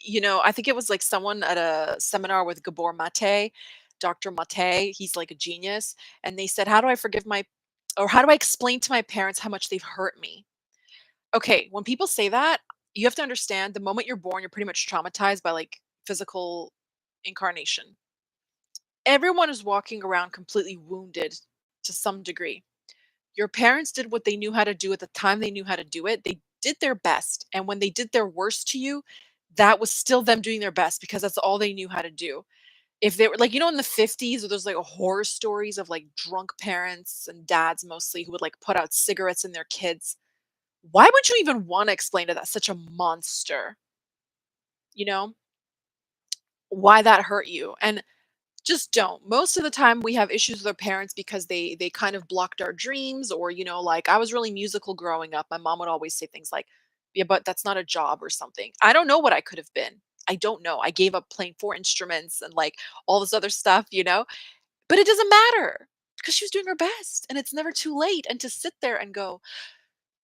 I think it was like someone at a seminar with Gabor Mate, Dr. Mate. He's like a genius. And they said, "How do I forgive or how do I explain to my parents how much they've hurt me?" Okay, when people say that, you have to understand the moment you're born, you're pretty much traumatized by like physical incarnation. Everyone is walking around completely wounded to some degree. Your parents did what they knew how to do at the time they knew how to do it. They did their best. And when they did their worst to you, that was still them doing their best because that's all they knew how to do. If they were like, in the 50s, where there's like horror stories of like drunk parents and dads mostly who would like put out cigarettes in their kids. Why would you even want to explain to that such a monster? You know, why that hurt you? And just don't. Most of the time we have issues with our parents because they kind of blocked our dreams, or like I was really musical growing up. My mom would always say things like, "Yeah, but that's not a job or something." I don't know what I could have been. I don't know. I gave up playing 4 instruments and like all this other stuff. But it doesn't matter because she was doing her best and it's never too late. And to sit there and go,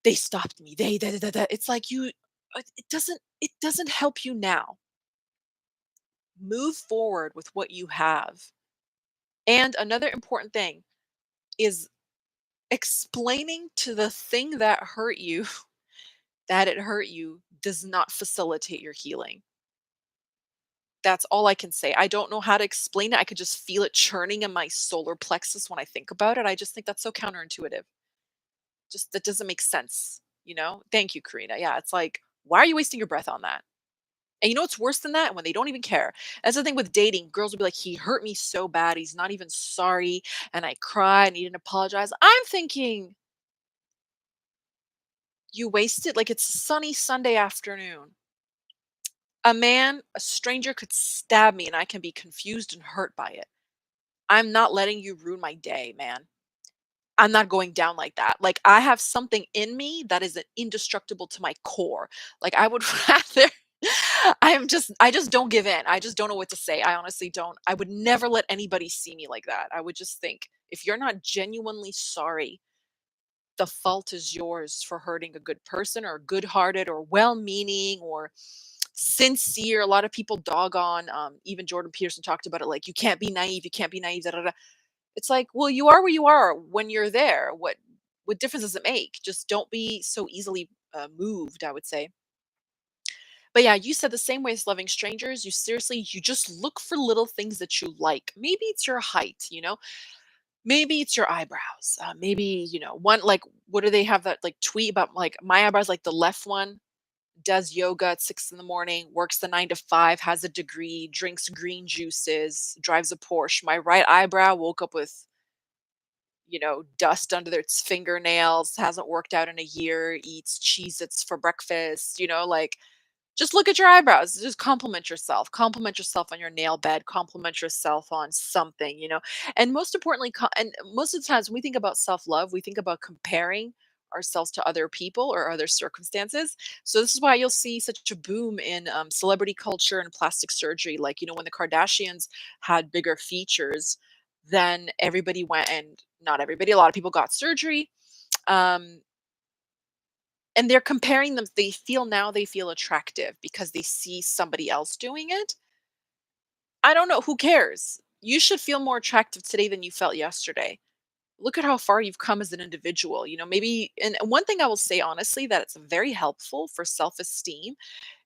"They stopped me. They da, da, da, da," it's like it doesn't help you now. Move forward with what you have. And another important thing is explaining to the thing that hurt you that it hurt you does not facilitate your healing. That's all I can say. I don't know how to explain it. I could just feel it churning in my solar plexus when I think about it. I just think that's so counterintuitive. Just that doesn't make sense. Thank you, Karina. Yeah, it's like, why are you wasting your breath on that? And you know what's worse than that? When they don't even care. That's the thing with dating. Girls will be like, he hurt me so bad. He's not even sorry. And I cried and he didn't apologize. I'm thinking, you wasted, like, it's a sunny Sunday afternoon. A stranger could stab me and I can be confused and hurt by it. I'm not letting you ruin my day, man. I'm not going down like that. Like, I have something in me that is indestructible to my core. Like, I would rather I just don't give in. I just don't know what to say. I honestly don't. I would never let anybody see me like that. I would just think, if you're not genuinely sorry, the fault is yours for hurting a good person or good-hearted or well-meaning or sincere. A lot of people dog on, even Jordan Peterson talked about it, like, you can't be naive, you can't be naive, da, da, da. It's like, well, you are where you are when you're there. What difference does it make? Just don't be so easily moved, I would say. But yeah, you said the same way as loving strangers. You just look for little things that you like. Maybe it's your height. Maybe it's your eyebrows. Maybe, one, like, what do they have that like tweet about, like, my eyebrows, like the left one does yoga at 6 in the morning, works the 9 to 5, has a degree, drinks green juices, drives a Porsche. My right eyebrow woke up with, dust under its fingernails, hasn't worked out in a year, eats Cheez Its for breakfast, like, just look at your eyebrows. Just compliment yourself. Compliment yourself on your nail bed. Compliment yourself on something. And most importantly, and most of the times when we think about self love, we think about comparing ourselves to other people or other circumstances. So this is why you'll see such a boom in celebrity culture and plastic surgery. Like, when the Kardashians had bigger features, then everybody went, and not everybody, a lot of people got surgery. Um, and they're comparing them. They feel attractive because they see somebody else doing it. I don't know, who cares? You should feel more attractive today than you felt yesterday. Look at how far you've come as an individual. Maybe, and one thing I will say honestly that it's very helpful for self-esteem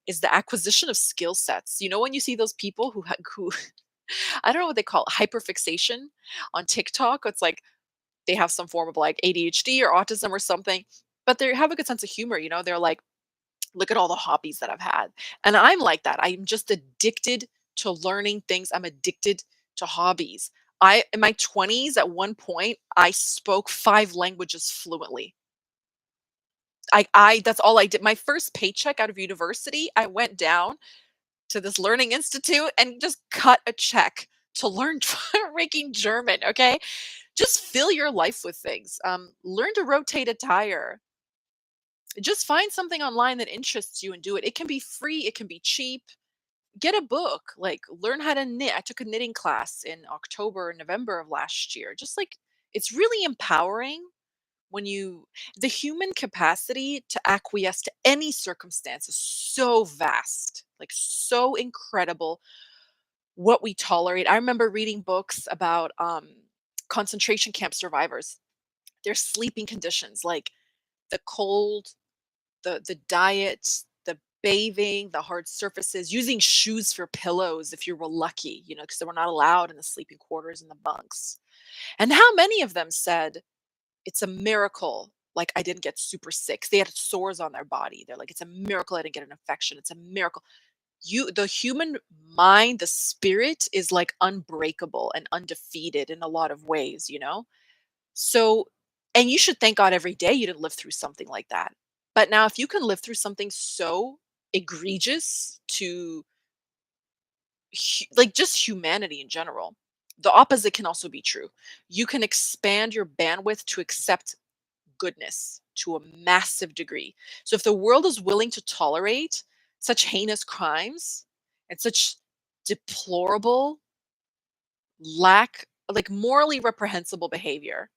is the acquisition of skill sets. When you see those people who I don't know what they call it, hyperfixation on TikTok. It's like they have some form of like ADHD or autism or something, but they have a good sense of humor. They're like, look at all the hobbies that I've had. And I'm like that. I'm just addicted to learning things. I'm addicted to hobbies. I in my 20s at one point I spoke 5 languages fluently. I That's all I did. My first paycheck out of university, I went down to this learning institute and just cut a check to learn freaking German, okay? Just fill your life with things. Learn to rotate a tire. Just find something online that interests you and do it. It can be free, it can be cheap. Get a book, like, learn how to knit. I took a knitting class in October, November of last year. Just like, it's really empowering when the human capacity to acquiesce to any circumstance is so vast, like so incredible what we tolerate. I remember reading books about concentration camp survivors, their sleeping conditions, like the cold, the diet, the bathing, the hard surfaces, using shoes for pillows if you were lucky, because they were not allowed in the sleeping quarters and the bunks. And how many of them said, It's a miracle, like, I didn't get super sick. They had sores on their body. They're like, "It's a miracle I didn't get an infection. It's a miracle." The human mind, the spirit is, like, unbreakable and undefeated in a lot of ways, you know? So and you should thank God every day you didn't live through something like that. But now if you can live through something so egregious to like just humanity in general, the opposite can also be true. You can expand your bandwidth to accept goodness to a massive degree. So if the world is willing to tolerate such heinous crimes and such deplorable lack like morally reprehensible behavior,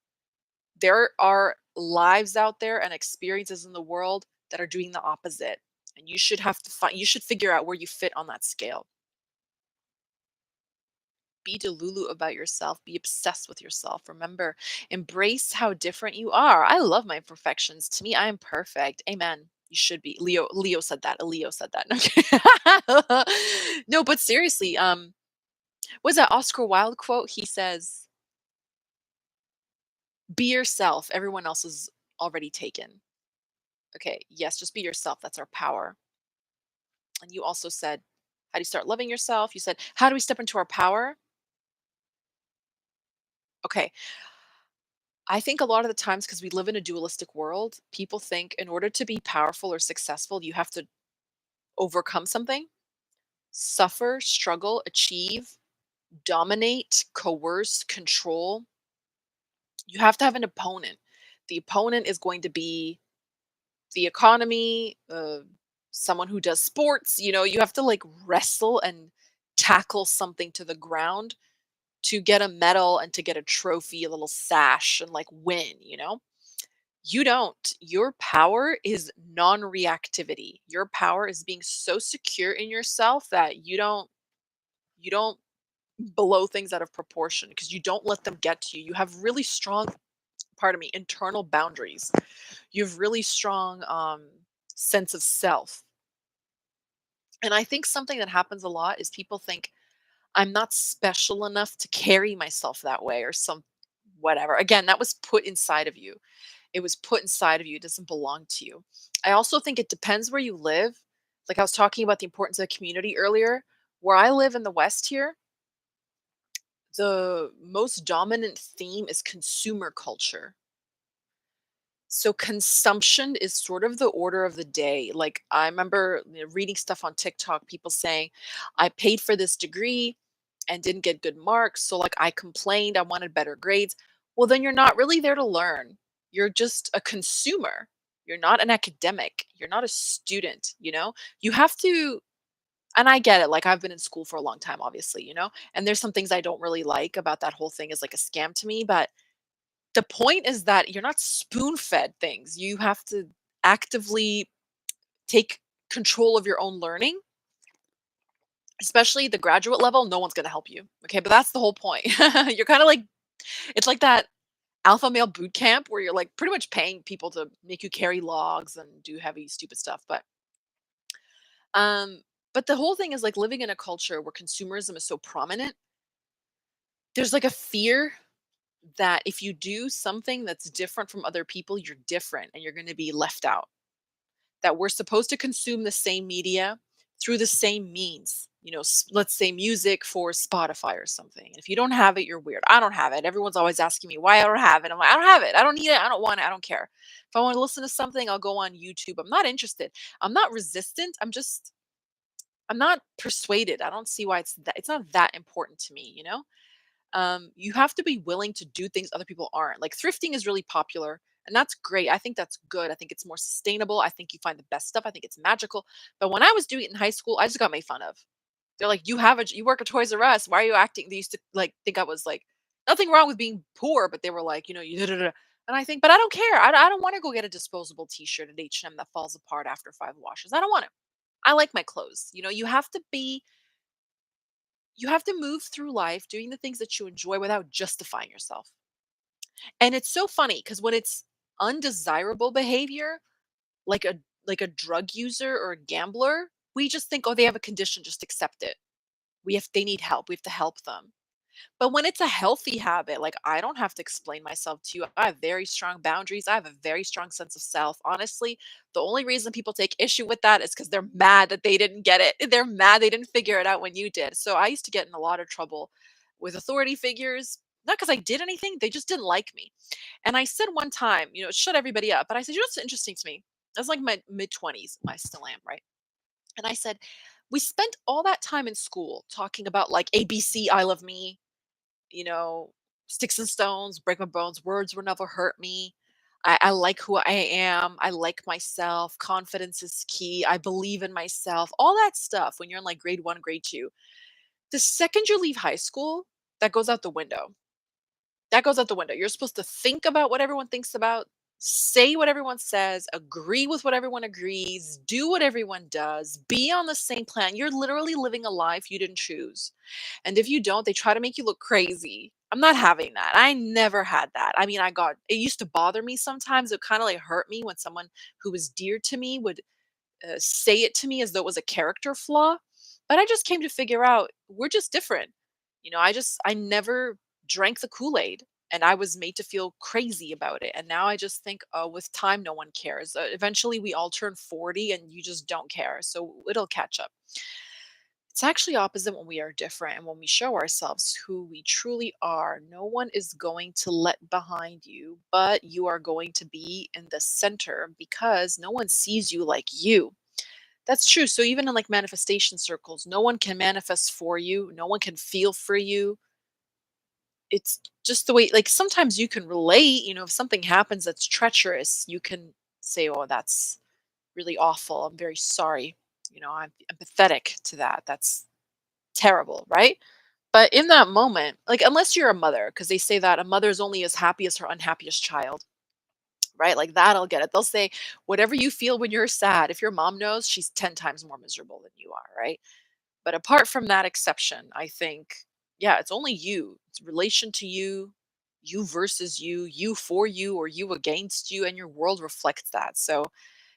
there are lives out there and experiences in the world that are doing the opposite. And you should have to find you should figure out where you fit on that scale. Be delulu about yourself, be obsessed with yourself. Remember, embrace how different you are. I love my imperfections. To me, I am perfect. Amen. You should be. Leo said that. A Leo said that. Okay. No, but seriously, was that Oscar Wilde quote? He says, "Be yourself. Everyone else is already taken." Okay, yes, just be yourself. That's our power. And you also said, how do you start loving yourself? You said, how do we step into our power? Okay, I think a lot of the times, because we live in a dualistic world, people think in order to be powerful or successful, you have to overcome something, suffer, struggle, achieve, dominate, coerce, control. You have to have an opponent. The opponent is going to be the economy, someone who does sports. You have to like wrestle and tackle something to the ground to get a medal and to get a trophy, a little sash, and like win, you know? You don't. Your power is non-reactivity. Your power is being so secure in yourself that you don't blow things out of proportion because you don't let them get to you. You have really strong, pardon me, internal boundaries. You have really strong sense of self. And I think something that happens a lot is people think I'm not special enough to carry myself that way or some whatever. Again, that was put inside of you. It was put inside of you. It doesn't belong to you. I also think it depends where you live. Like I was talking about the importance of community earlier. Where I live in the West here, the most dominant theme is consumer culture. So consumption is sort of the order of the day. Like I remember reading stuff on TikTok, people saying, I paid for this degree and didn't get good marks. So like I complained, I wanted better grades. Well, then you're not really there to learn. You're just a consumer. You're not an academic. You're not a student, you know? You have to and I get it. Like I've been in school for a long time, obviously, And there's some things I don't really like about that whole thing is like a scam to me, but the point is that you're not spoon-fed things. You have to actively take control of your own learning, especially the graduate level, no one's gonna help you, okay? But that's the whole point. You're kinda like it's like that alpha male boot camp where you're, like, pretty much paying people to make you carry logs and do heavy, stupid stuff, um but the whole thing is, like, living in a culture where consumerism is so prominent, there's, like, a fear that if you do something that's different from other people, you're different and you're gonna be left out. That we're supposed to consume the same media through the same means. Let's say music for Spotify or something. And if you don't have it, you're weird. I don't have it. Everyone's always asking me why I don't have it. I'm like, I don't have it. I don't need it. I don't want it. I don't care. If I want to listen to something, I'll go on YouTube. I'm not interested. I'm not resistant. I'm not persuaded. I don't see why it's not that important to me. You have to be willing to do things other people aren't. Like thrifting is really popular, and that's great. I think that's good. I think it's more sustainable. I think you find the best stuff. I think it's magical. But when I was doing it in high school, I just got made fun of. They're like, you work at Toys R Us. Why are you acting?" They used to like think I was like nothing wrong with being poor, but they were like, you da, da, da. And I think, but I don't care. I don't want to go get a disposable T-shirt at H&M that falls apart after 5 washes. I don't want it. I like my clothes. You have to move through life doing the things that you enjoy without justifying yourself. And it's so funny because when it's undesirable behavior, like a drug user or a gambler, we just think, oh, they have a condition, just accept it. They need help. We have to help them. But when it's a healthy habit, like I don't have to explain myself to you. I have very strong boundaries. I have a very strong sense of self. Honestly, the only reason people take issue with that is because they're mad that they didn't get it. They're mad they didn't figure it out when you did. So I used to get in a lot of trouble with authority figures, not because I did anything, they just didn't like me. And I said one time, shut everybody up. But I said, what's interesting to me? I was like my mid 20s. I still am, right? And I said, we spent all that time in school talking about like ABC, I love me, you know, sticks and stones, break my bones, words will never hurt me. I like who I am. I like myself. Confidence is key. I believe in myself. All that stuff when you're in like grade one, grade two. The second you leave high school, that goes out the window. That goes out the window. You're supposed to think about what everyone thinks about, say what everyone says, agree with what everyone agrees, do what everyone does, be on the same plan. You're literally living a life you didn't choose. And if you don't, they try to make you look crazy. I'm not having that. I never had that. I mean, it used to bother me sometimes. It kind of like hurt me when someone who was dear to me would say it to me as though it was a character flaw. But I just came to figure out we're just different. I never drank the Kool Aid and I was made to feel crazy about it. And now I just think, oh, with time, no one cares. Eventually, we all turn 40 and you just don't care. So it'll catch up. It's actually opposite when we are different and when we show ourselves who we truly are. No one is going to let behind you, but you are going to be in the center because no one sees you like you. That's true. So even in like manifestation circles, no one can manifest for you. No one can feel for you. It's just the way, like sometimes you can relate, if something happens that's treacherous, you can say, oh, that's really awful. I'm very sorry. I'm empathetic to that. That's terrible, right? But in that moment, like unless you're a mother, because they say that a mother is only as happy as her unhappiest child, right? Like that, I'll get it. They'll say, whatever you feel when you're sad, if your mom knows, she's 10 times more miserable than you are, right? But apart from that exception, I think, yeah, it's only you. It's relation to you, you versus you for you, or you against you, and your world reflects that. So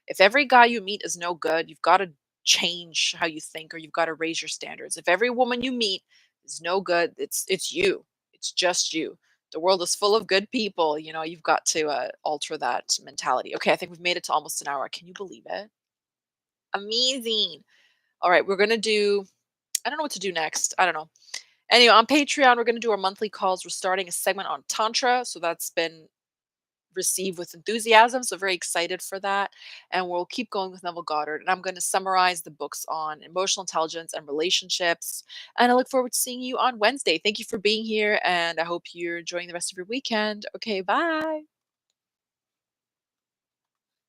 if every guy you meet is no good, you've got to change how you think or you've got to raise your standards. If every woman you meet is no good, it's you. It's just you. The world is full of good people. You've got to alter that mentality. Okay, I think we've made it to almost an hour. Can you believe it? Amazing. All right, we're going to do, I don't know what to do next. I don't know. Anyway, on Patreon, we're going to do our monthly calls. We're starting a segment on Tantra. So that's been received with enthusiasm. So very excited for that. And we'll keep going with Neville Goddard. And I'm going to summarize the books on emotional intelligence and relationships. And I look forward to seeing you on Wednesday. Thank you for being here. And I hope you're enjoying the rest of your weekend. Okay, bye.